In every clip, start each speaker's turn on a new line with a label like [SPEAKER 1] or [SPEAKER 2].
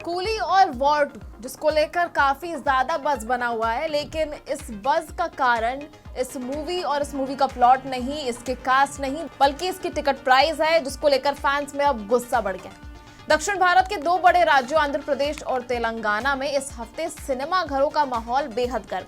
[SPEAKER 1] Coolie और war 2 जिसको लेकर काफी ज्यादा बज़ बना हुआ है, लेकिन इस बज़ का कारण इस मूवी और इस मूवी का प्लॉट नहीं, इसके कास्ट नहीं, बल्कि इसकी टिकट प्राइस है, जिसको लेकर फैंस में अब गुस्सा बढ़ गया। दक्षिण भारत के दो बड़े राज्यों आंध्र प्रदेश और तेलंगाना में इस हफ्ते सिनेमा घरों का माहौल बेहद गर्म,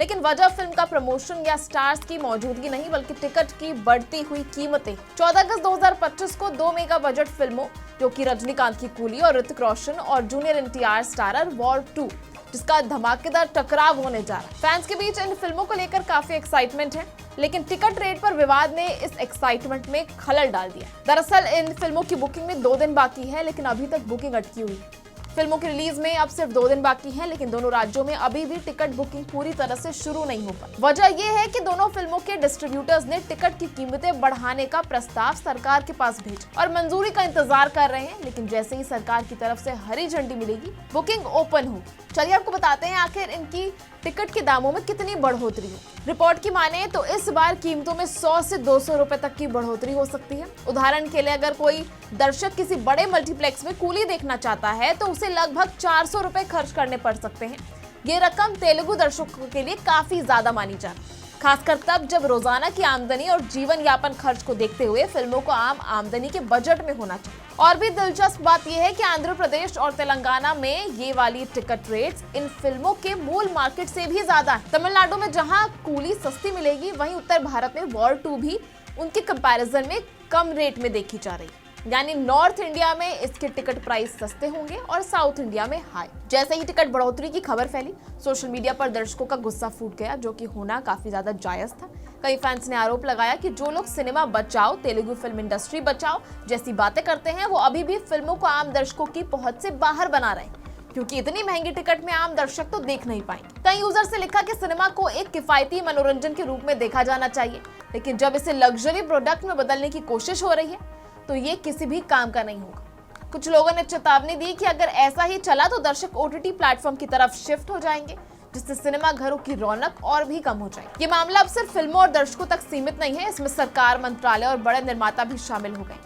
[SPEAKER 1] लेकिन वजह फिल्म का प्रमोशन या स्टार्स की मौजूदगी नहीं, बल्कि टिकट की बढ़ती हुई कीमतें। 14 अगस्त 2025 को दो मेगा बजट फिल्मों जो कि रजनीकांत की कूली और ऋतिक रोशन और जूनियर एनटीआर स्टारर वॉर 2 जिसका धमाकेदार टकराव होने जा रहा है। फैंस के बीच इन फिल्मों को लेकर काफी एक्साइटमेंट है, लेकिन टिकट रेट पर विवाद ने इस एक्साइटमेंट में खलल डाल दिया। दरअसल इन फिल्मों की बुकिंग में 2 दिन बाकी है, लेकिन अभी तक बुकिंग अटकी हुई है। फिल्मों की रिलीज में अब सिर्फ 2 दिन बाकी हैं, लेकिन दोनों राज्यों में अभी भी टिकट बुकिंग पूरी तरह से शुरू नहीं हो पाई। वजह यह है कि दोनों फिल्मों के डिस्ट्रीब्यूटर्स ने टिकट की कीमतें बढ़ाने का प्रस्ताव सरकार के पास भेजा और मंजूरी का इंतजार कर रहे हैं, लेकिन जैसे ही सरकार की तरफ से हरी झंडी मिलेगी, बुकिंग ओपन हो। चलिए आपको बताते हैं आखिर इनकी टिकट के दामों में कितनी बढ़ोतरी हो। रिपोर्ट की माने तो इस बार कीमतों में 100 से 200 रुपए तक की बढ़ोतरी हो सकती है। उदाहरण के लिए अगर कोई दर्शक किसी बड़े मल्टीप्लेक्स में कूली देखना चाहता है तो उसे लगभग 400 रुपए खर्च करने पड़ सकते हैं। ये रकम तेलुगु दर्शकों के लिए काफी ज्यादा मानी जा रही है, खासकर तब जब रोजाना की आमदनी और जीवन यापन खर्च को देखते हुए फिल्मों को आम आमदनी के बजट में होना चाहिए। और भी दिलचस्प बात यह है कि आंध्र प्रदेश और तेलंगाना में ये वाली टिकट रेट्स इन फिल्मों के मूल मार्केट से भी ज्यादा है। तमिलनाडु में जहां कूली सस्ती मिलेगी, वहीं उत्तर भारत में वॉर 2 भी उनके कंपैरिजन में कम रेट में देखी जा रही है। यानी नॉर्थ इंडिया में इसके टिकट प्राइस सस्ते होंगे और साउथ इंडिया में हाई। जैसे ही टिकट बढ़ोतरी की खबर फैली, सोशल मीडिया पर दर्शकों का गुस्सा फूट गया, जो कि होना काफी ज्यादा जायज था। कई फैंस ने आरोप लगाया कि जो लोग सिनेमा बचाओ, तेलुगु फिल्म इंडस्ट्री बचाओ जैसी बातें करते हैं, वो अभी भी फिल्मों को आम दर्शकों की पहुंच से बाहर बना रहे हैं, क्योंकि इतनी महंगी टिकट में आम दर्शक तो देख नहीं पाएंगे। कई यूजर्स ने लिखा कि सिनेमा को एक किफायती मनोरंजन के रूप में देखा जाना चाहिए, लेकिन जब इसे लग्जरी प्रोडक्ट में बदलने की कोशिश हो रही है तो ये किसी भी काम का नहीं होगा। कुछ लोगों ने चेतावनी दी कि अगर ऐसा ही चला तो दर्शक ओटीटी प्लेटफॉर्म की तरफ शिफ्ट हो जाएंगे, जिससे सिनेमा घरों की रौनक और भी कम हो जाएगी। ये मामला अब सिर्फ फिल्मों और दर्शकों तक सीमित नहीं है, इसमें सरकार, मंत्रालय और बड़े निर्माता भी शामिल हो गए।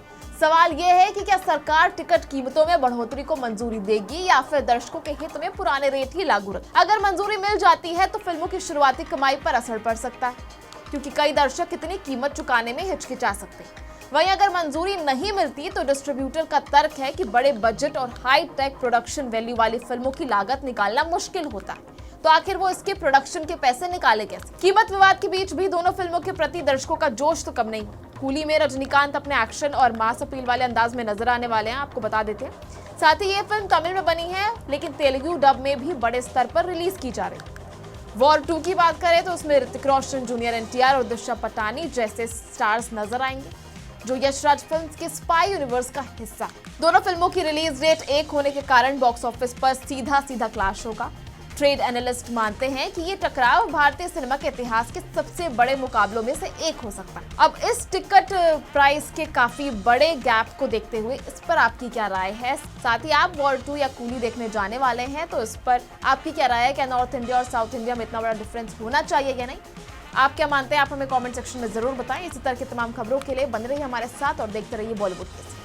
[SPEAKER 1] सवाल यह है कि क्या सरकार टिकट कीमतों में बढ़ोतरी को मंजूरी देगी या फिर दर्शकों के हित में पुराने रेट ही लागू रखेगी। अगर मंजूरी मिल जाती है तो फिल्मों की शुरुआती कमाई पर असर पड़ सकता है, क्योंकि कई दर्शक इतनी कीमत चुकाने में हिचकिचा सकते हैं। वहीं अगर मंजूरी नहीं मिलती तो डिस्ट्रीब्यूटर का तर्क है कि बड़े बजट और हाई टेक प्रोडक्शन वैल्यू वाली फिल्मों की लागत निकालना मुश्किल होता है, तो आखिर वो इसके प्रोडक्शन के पैसे निकाले कैसे। कीमत विवाद के बीच भी दोनों फिल्मों के प्रति दर्शकों का जोश तो कम नहीं हुआ। कूली में रजनीकांत अपने एक्शन और मास अपील वाले अंदाज में नजर आने वाले हैं, आपको बता देते हैं। साथ ही ये फिल्म तमिल में बनी है, लेकिन तेलुगु डब में भी बड़े स्तर पर रिलीज की जा रही है। वॉर 2 की बात करें तो उसमें ऋतिक रोशन, जूनियर एनटीआर और दिशा पटानी जैसे स्टार्स नजर आएंगे, जो यशराज फिल्म्स के स्पाई यूनिवर्स का हिस्सा। दोनों फिल्मों की रिलीज डेट एक होने के कारण बॉक्स ऑफिस पर सीधा क्लैश होगा। ट्रेड एनालिस्ट मानते हैं कि ये टकराव भारतीय सिनेमा के इतिहास के सबसे बड़े मुकाबलों में से एक हो सकता है। अब इस टिकट प्राइस के काफी बड़े गैप को देखते हुए इस पर आपकी क्या राय है? साथ ही आप वॉर 2 या कूली देखने जाने वाले हैं तो इस पर आपकी क्या राय है? क्या नॉर्थ इंडिया और साउथ इंडिया में इतना बड़ा डिफरेंस होना चाहिए या नहीं? आप क्या मानते हैं? आप हमें कमेंट सेक्शन में जरूर बताएं। इसी तरह की तमाम खबरों के लिए बने रहिए हमारे साथ और देखते रहिए बॉलीवुड के।